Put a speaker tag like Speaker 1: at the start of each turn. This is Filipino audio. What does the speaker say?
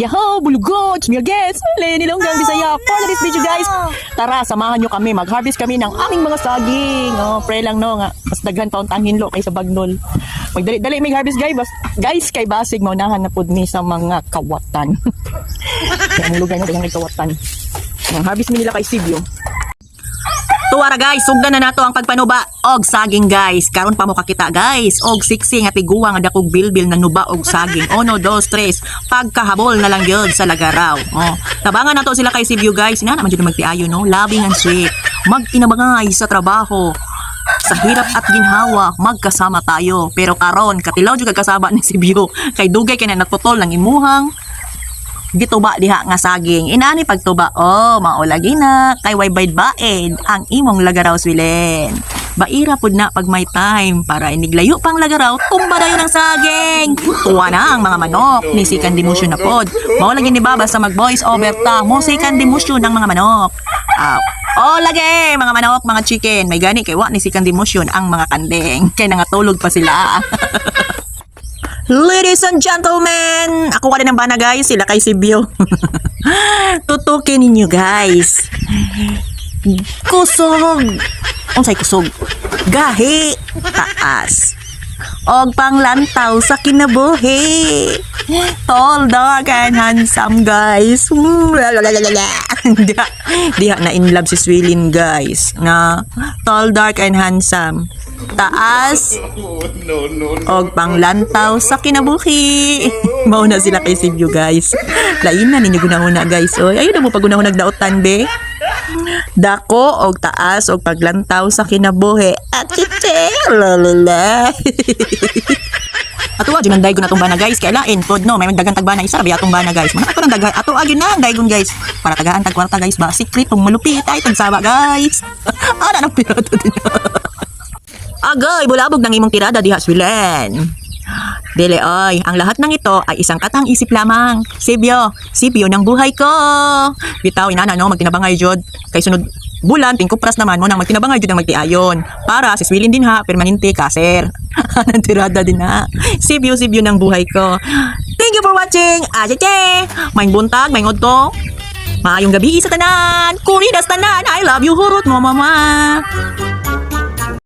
Speaker 1: Yaho, bulugot, smirges, Nilonggang Bisaya. For this video guys, tara, samahan nyo kami. Mag-harvest kami ng aming mga saging. Oh, pray lang no nga. Mas daghan pa ang hinlo kaysa bagnol. Magdali-dali may harvest guys. Guys, kay basig maunahan na pud mi sa mga kawatan. Ang lugar na daghang kawatan. Ang harvest mi nila kay Sibyo. Tuwara guys, sugdan na nato ang pagpanuba og saging guys. Karon pa mo kakita guys, og siksi nga tiguwa nga dakog bilbil na nuba og saging. 1, 2, 3, pagkahabol na lang gyud sa lagaraw. Oh, tabangan nato sila kay Sibyo guys. Ina naman jud magtiayo no, loving and sweet. Magtinabangay sa trabaho. Sa hirap at ginhawa, magkasama tayo. Pero karon katilaw jud kasaba ni Sibyo. Kay dugay kay na natutol ng imuhang gituba diha nga saging. Inani pagtuba, oh, maulagi na kay way baid ang imong lagaraw swilin. Baira pud na pag may time para iniglayo pang lagaraw, tumba dayon ang saging. Tuwa na ang mga manok, ni sikan demotion na pod. Maulagi ni Baba sa mag voice over ta, mo sikan demotion ng mga manok. Oh, lagi mga manok, mga chicken, may gani kay wa ni sikan demotion ang mga kandeng. Kay nangatulog pa sila. Ladies and gentlemen, ako ka din ng bana guys, sila kay Sibyo. Tutukin ninyo guys. Kusog. Unsay kusog? Gahi. Taas. Og panglantaw sa kinabuhi. Tall, dark, and handsome guys. Diha na in love si Swilin guys. Na tall, dark, and handsome. Taas og panglantaw sa kinabuhi. Mauna sila kay Sibyo guys. Lain na ninyo gunahuna guys. Oy, ayun na mo pag gunahuna nagdaotan be. Dako og taas og paglantaw sa kinabuhi. At chiche lalala. Ato adyo nang daygon atong bana guys. Kaya lain pod no, may magdagan tagbana isa rabi atong bana guys. Mana ato nang daghan ato agin na daygon guys. Para tagaan tag kwarta guys ba. Secret tong malupit ay tag saba guys. Ana nang pirato din. Agay, bulabog ng imong tirada diha Swilen. Dele oy, ang lahat ng ito ay isang katang isip lamang. Sibyo ng buhay ko. Bitaw inana no, magtinabangay jud. Kay sunod bulan tingkupras naman mo nang magtinabangay jud ang magtiayon. Para si Swilin din ha, permanente kaser. Anang tirada din ha. Sibyo ng buhay ko. Thank you for watching. Acheche. Maing buntag, maing udto. Maayong gabi sa tanan. Kuridas tanan. I love you hurot mo mama.